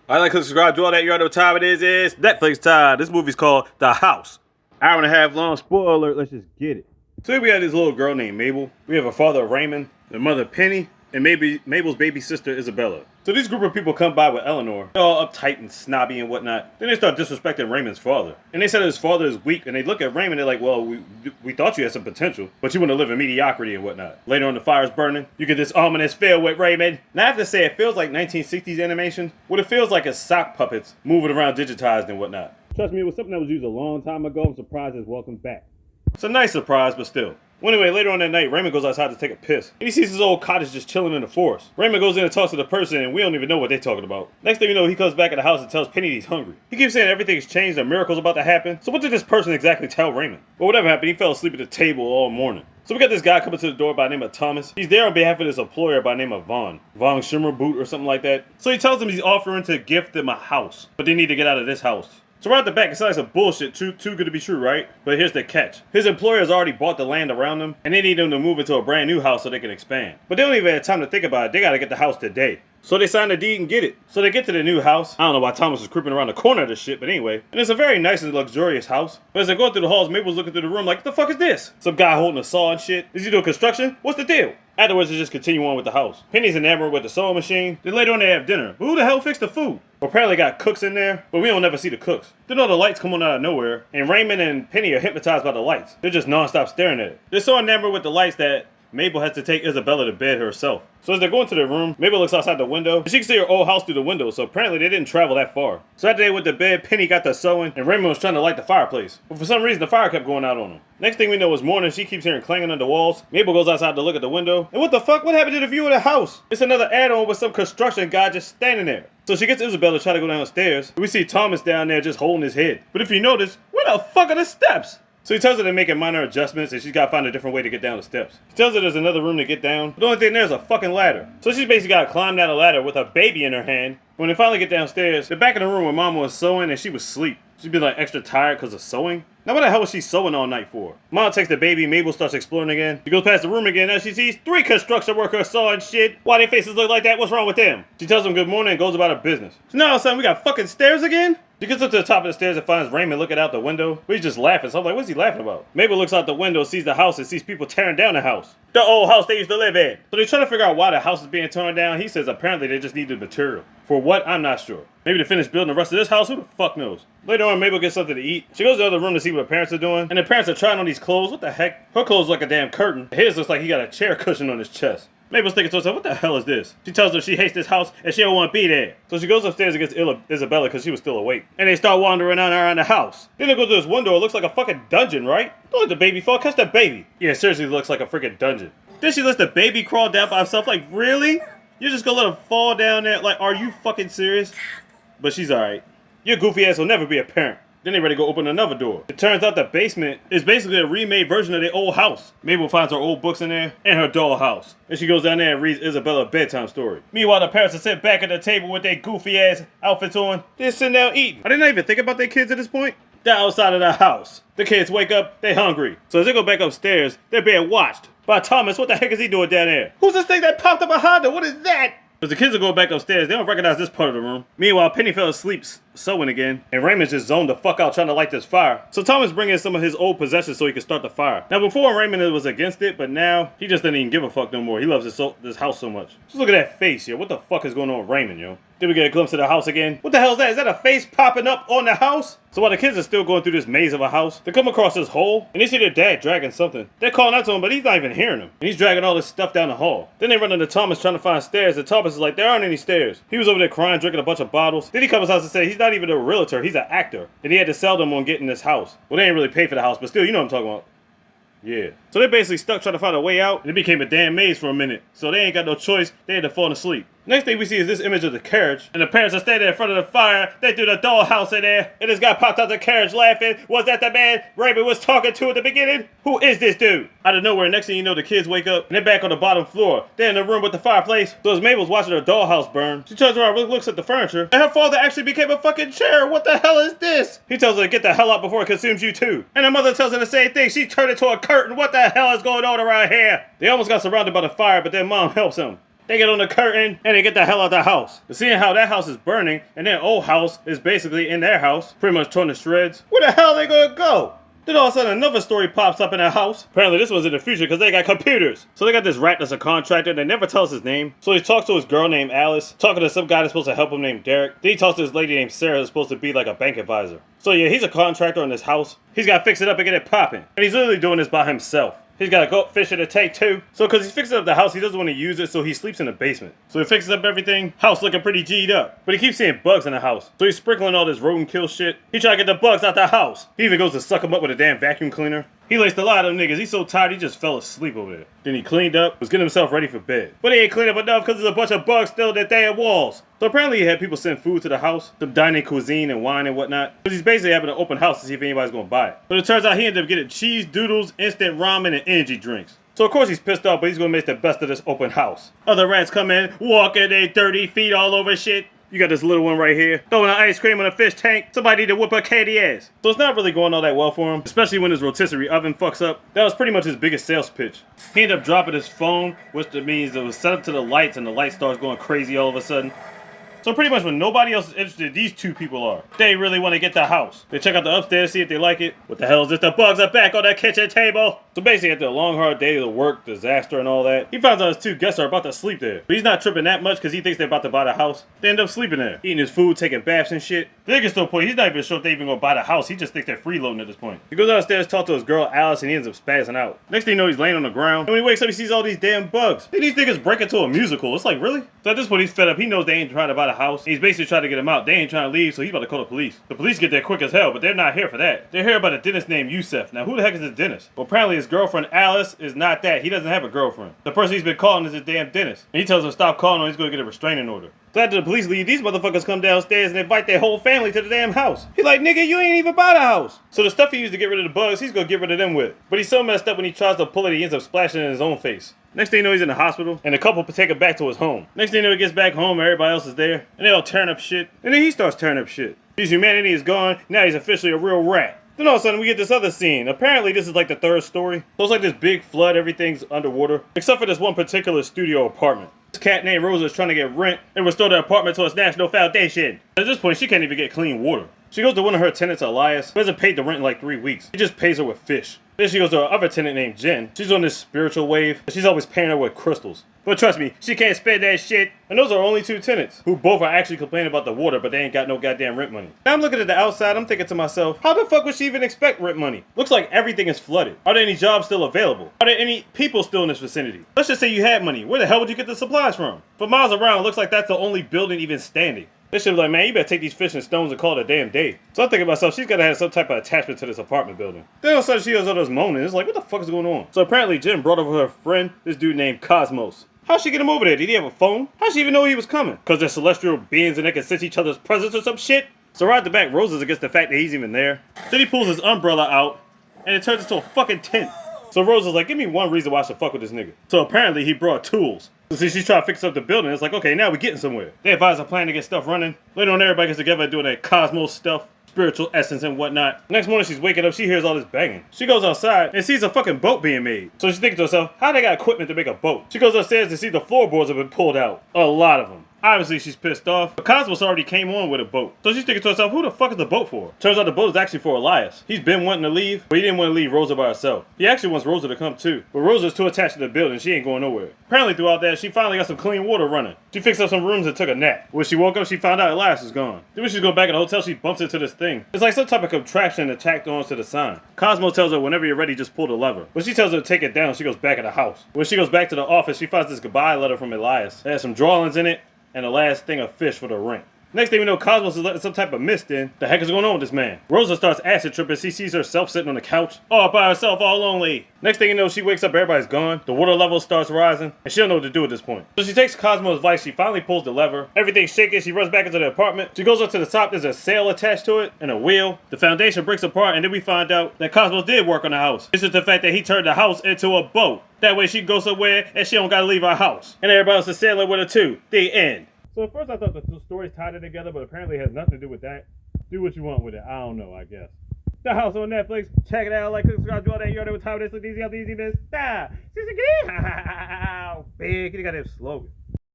I like to subscribe to all that. You already know what time it is. It's Netflix time. This movie's called The House. Hour and a half long. Spoiler alert. Let's just get it. So we got this little girl named Mabel. We have a father, Raymond, a mother, Penny, and Mabel's baby sister, Isabella. So these group of people come by with Eleanor. They're all uptight and snobby and whatnot. Then they start disrespecting Raymond's father. And they said his father is weak. And they look at Raymond. They're like, well, we thought you had some potential, but you want to live in mediocrity and whatnot. Later on, the fire's burning. You get this ominous feel with Raymond. Now I have to say, it feels like 1960s animation. What it feels like is sock puppets moving around digitized and whatnot. Trust me, it was something that was used a long time ago. I'm surprised it's welcome back. It's a nice surprise, but still. Well, anyway, later on that night, Raymond goes outside to take a piss. And he sees his old cottage just chilling in the forest. Raymond goes in and talks to the person, and we don't even know what they're talking about. Next thing you know, he comes back at the house and tells Penny he's hungry. He keeps saying everything's changed, a miracle's about to happen. So what did this person exactly tell Raymond? Well, whatever happened, he fell asleep at the table all morning. So we got this guy coming to the door by the name of Thomas. He's there on behalf of this employer by the name of Von Shimmerboot or something like that. So he tells him he's offering to gift them a house, but they need to get out of this house. So right at the back, it sounds like some bullshit, too good to be true, right? But here's the catch. His employer has already bought the land around them, and they need them to move into a brand new house so they can expand. But they don't even have time to think about it. They gotta get the house today. So they sign the deed and get it. So they get to the new house. I don't know why Thomas was creeping around the corner of this shit, but anyway. And it's a very nice and luxurious house. But as they're going through the halls, Mabel's looking through the room like, what the fuck is this? Some guy holding a saw and shit. Is he doing construction? What's the deal? Afterwards, they just continue on with the house. Penny's enamored with the sewing machine. Then later on, they have dinner. But who the hell fixed the food? Well, apparently got cooks in there, but we don't ever see the cooks. Then all the lights come on out of nowhere, and Raymond and Penny are hypnotized by the lights. They're just non-stop staring at it. They're so enamored with the lights that Mabel has to take Isabella to bed herself. So as they're going to their room, Mabel looks outside the window, and she can see her old house through the window, so apparently they didn't travel that far. So after they went to bed, Penny got the sewing, and Raymond was trying to light the fireplace. But for some reason, the fire kept going out on them. Next thing we know is morning, she keeps hearing clanging on the walls. Mabel goes outside to look at the window. And what the fuck? What happened to the view of the house? It's another add-on with some construction guy just standing there. So she gets Isabella to try to go downstairs. We see Thomas down there just holding his head. But if you notice, where the fuck are the steps? So he tells her to make minor adjustments and she's got to find a different way to get down the steps. He tells her there's another room to get down, but the only thing there is a fucking ladder. So she's basically got to climb down the ladder with a baby in her hand. When they finally get downstairs, they're back in the room where Mama was sewing and she was asleep. She'd been like extra tired because of sewing. Now what the hell was she sewing all night for? Mama takes the baby, Mabel starts exploring again. She goes past the room again, now she sees 3 construction workers sawing shit. Why their faces look like that? What's wrong with them? She tells them good morning and goes about her business. So now all of a sudden we got fucking stairs again? She gets up to the top of the stairs and finds Raymond looking out the window. But he's just laughing, so I'm like, what's he laughing about? Mabel looks out the window, sees the house, and sees people tearing down the house. The old house they used to live in. So they try to figure out why the house is being torn down. He says apparently they just needed material. For what? I'm not sure. Maybe to finish building the rest of this house? Who the fuck knows? Later on, Mabel gets something to eat. She goes to the other room to see what her parents are doing. And the parents are trying on these clothes. What the heck? Her clothes look like a damn curtain. His looks like he got a chair cushion on his chest. Mabel's thinking to herself, what the hell is this? She tells her she hates this house and she don't want to be there. So she goes upstairs and gets Isabella because she was still awake. And they start wandering around the house. Then they go to this window. It looks like a fucking dungeon, right? Don't let the baby fall. Catch the baby. Yeah, it seriously looks like a freaking dungeon. Then she lets the baby crawl down by herself. Like, really? You're just gonna let him fall down there? Like, are you fucking serious? But she's alright. Your goofy ass will never be a parent. Then they ready to go open another door. It turns out the basement is basically a remade version of their old house. Mabel finds her old books in there and her doll house. And she goes down there and reads Isabella a bedtime story. Meanwhile, the parents are sitting back at the table with their goofy ass outfits on. They're sitting down eating. Are they not even thinking about their kids at this point? They're outside of the house. The kids wake up, they hungry. So as they go back upstairs, they're being watched by Thomas. What the heck is he doing down there? Who's this thing that popped up behind her? What is that? As the kids are going back upstairs, they don't recognize this part of the room. Meanwhile, Penny fell asleep sewing again, and Raymond's just zoned the fuck out trying to light this fire. So Thomas brings in some of his old possessions so he can start the fire. Now before Raymond was against it, but now he just doesn't even give a fuck no more. He loves this house so much. Just look at that face, yo. What the fuck is going on with Raymond, yo? Then we get a glimpse of the house again. What the hell is that? Is that a face popping up on the house? So while the kids are still going through this maze of a house, they come across this hole, and they see their dad dragging something. They're calling out to him, but he's not even hearing them. And he's dragging all this stuff down the hall. Then they run into Thomas trying to find stairs, and Thomas is like, there aren't any stairs. He was over there crying, drinking a bunch of bottles. Then he comes out and says he's not even a realtor, he's an actor. And he had to sell them on getting this house. Well, they ain't really pay for the house, but still, you know what I'm talking about. Yeah. So they basically stuck trying to find a way out, and it became a damn maze for a minute. So they ain't got no choice, they had to fall asleep. Next thing we see is this image of the carriage, and the parents are standing in front of the fire. They threw the dollhouse in there, and this guy popped out the carriage laughing. Was that the man Raymond was talking to at the beginning? Who is this dude? Out of nowhere, next thing you know, the kids wake up, and they're back on the bottom floor. They're in the room with the fireplace. So as Mabel's watching her dollhouse burn, she turns around and looks at the furniture, and her father actually became a fucking chair. What the hell is this? He tells her to get the hell out before it consumes you too. And her mother tells her the same thing. She turned into a curtain. What the hell is going on around here? They almost got surrounded by the fire, but then mom helps him. They get on the curtain and they get the hell out of the house. And seeing how that house is burning and their old house is basically in their house, pretty much torn to shreds, where the hell are they gonna go? Then all of a sudden another story pops up in their house. Apparently this one's in the future because they got computers. So they got this rat that's a contractor. They never tell us his name. So he talks to his girl named Alice, talking to some guy that's supposed to help him named Derek. Then he talks to this lady named Sarah who's supposed to be like a bank advisor. So yeah, he's a contractor on this house. He's got to fix it up and get it popping. And he's literally doing this by himself. He's got a goldfish in a tank too. So because he's fixing up the house, he doesn't want to use it, so he sleeps in the basement. So he fixes up everything. House looking pretty G'd up. But he keeps seeing bugs in the house. So he's sprinkling all this rodent kill shit. He try to get the bugs out the house. He even goes to suck them up with a damn vacuum cleaner. He laced a lot of them niggas. He's so tired he just fell asleep over there. Then he cleaned up, was getting himself ready for bed. But he ain't cleaned up enough because there's a bunch of bugs still in the damn walls. So apparently he had people send food to the house, some dining cuisine and wine and whatnot. Because he's basically having an open house to see if anybody's gonna buy it. But it turns out he ended up getting cheese doodles, instant ramen, and energy drinks. So of course he's pissed off, but he's gonna make the best of this open house. Other rats come in, walking their dirty feet all over shit. You got this little one right here, throwing an ice cream in a fish tank. Somebody need to whip her candy ass. So it's not really going all that well for him, especially when his rotisserie oven fucks up. That was pretty much his biggest sales pitch. He ended up dropping his phone, which means it was set up to the lights and the light starts going crazy all of a sudden. So pretty much when nobody else is interested, these two people are. They really want to get the house. They check out the upstairs, see if they like it. What the hell is this? The bugs are back on the kitchen table. So basically after a long hard day of work, disaster and all that, he finds out his two guests are about to sleep there. But he's not tripping that much because he thinks they're about to buy the house. They end up sleeping there, eating his food, taking baths and shit. The nigga's to a point, he's not even sure if they even gonna buy the house. He just thinks they're freeloading at this point. He goes downstairs, talks to his girl Alice, and he ends up spazzing out. Next thing you know, he's laying on the ground. And when he wakes up, he sees all these damn bugs. Then these niggas break into a musical. It's like, really? So at this point, he's fed up. He knows they ain't trying to buy the house. He's basically trying to get him out. They ain't trying to leave, so he's about to call the police. The police get there quick as hell, but they're not here for that. They're here about a dentist named Yusef. Now, who the heck is this dentist? Well, apparently his girlfriend Alice is not that. He doesn't have a girlfriend. The person he's been calling is his damn dentist. And he tells him to stop calling or he's going to get a restraining order. So after the police leave, these motherfuckers come downstairs and invite their whole family to the damn house. He's like, nigga, you ain't even buy the house. So the stuff he used to get rid of the bugs, he's going to get rid of them with. But he's so messed up when he tries to pull it, he ends up splashing in his own face. Next thing you know, he's in the hospital, and the couple take him back to his home. Next thing you know, he gets back home, and everybody else is there, and they all tearing up shit. And then he starts tearing up shit. His humanity is gone, now he's officially a real rat. Then all of a sudden, we get this other scene. Apparently, this is like the third story. So it's like this big flood, everything's underwater, except for this one particular studio apartment. This cat named Rosa is trying to get rent and restore the apartment to its national foundation. At this point, she can't even get clean water. She goes to one of her tenants, Elias, who hasn't paid the rent in like 3 weeks. He just pays her with fish. Then she goes to her other tenant named Jen. She's on this spiritual wave, and she's always paying her with crystals. But trust me, she can't spend that shit. And those are only two tenants, who both are actually complaining about the water, but they ain't got no goddamn rent money. Now I'm looking at the outside, I'm thinking to myself, how the fuck would she even expect rent money? Looks like everything is flooded. Are there any jobs still available? Are there any people still in this vicinity? Let's just say you had money. Where the hell would you get the supplies from? For miles around, it looks like that's the only building even standing. They should be like, man, you better take these fish and stones and call it a damn day. So I'm thinking to myself, she's gotta have some type of attachment to this apartment building. Then all of a sudden she hears all this moaning. It's like, what the fuck is going on? So apparently Jen brought over her friend, this dude named Cosmos. How'd she get him over there? Did he have a phone? How'd she even know he was coming? Cause they're celestial beings and they can sense each other's presence or some shit? So right at the back, Rosa's against the fact that he's even there. Then he pulls his umbrella out and it turns into a fucking tent. So Rosa's like, give me one reason why I should fuck with this nigga. So apparently he brought tools. So see, she's trying to fix up the building. It's like, okay, now we're getting somewhere. They advise a plan to get stuff running. Later on, everybody gets together doing that cosmos stuff, spiritual essence and whatnot. Next morning, she's waking up. She hears all this banging. She goes outside and sees a fucking boat being made. So she's thinking to herself, how they got equipment to make a boat? She goes upstairs and sees the floorboards have been pulled out. A lot of them. Obviously, she's pissed off, but Cosmos already came on with a boat. So she's thinking to herself, who the fuck is the boat for? Turns out the boat is actually for Elias. He's been wanting to leave, but he didn't want to leave Rosa by herself. He actually wants Rosa to come too, but Rosa's too attached to the building, she ain't going nowhere. Apparently throughout that, she finally got some clean water running. She fixed up some rooms and took a nap. When she woke up, she found out Elias was gone. Then when she's going back in the hotel, she bumps into this thing. It's like some type of contraption that tacked onto the sign. Cosmo tells her whenever you're ready, just pull the lever. When she tells her to take it down, she goes back in the house. When she goes back to the office, she finds this goodbye letter from Elias. It has some drawings in it, and the last thing of fish for the rent. Next thing we know, Cosmos is letting some type of mist in. The heck is going on with this man? Rosa starts acid tripping. She sees herself sitting on the couch, all by herself, all lonely. Next thing you know, she wakes up, everybody's gone. The water level starts rising, and she don't know what to do at this point. So she takes Cosmo's advice. She finally pulls the lever. Everything's shaking. She runs back into the apartment. She goes up to the top. There's a sail attached to it and a wheel. The foundation breaks apart, and then we find out that Cosmos did work on the house. It's just the fact that he turned the house into a boat. That way she can go somewhere, and she don't gotta leave her house. And everybody else is sailing with her too. The end. So at first I thought the two stories tied it together, but apparently it has nothing to do with that. Do what you want with it. I don't know, I guess. The House on Netflix. Check it out. Like, subscribe, do all that. You already know what time it is. Look easy, how easy, miss. Big. You got that slogan.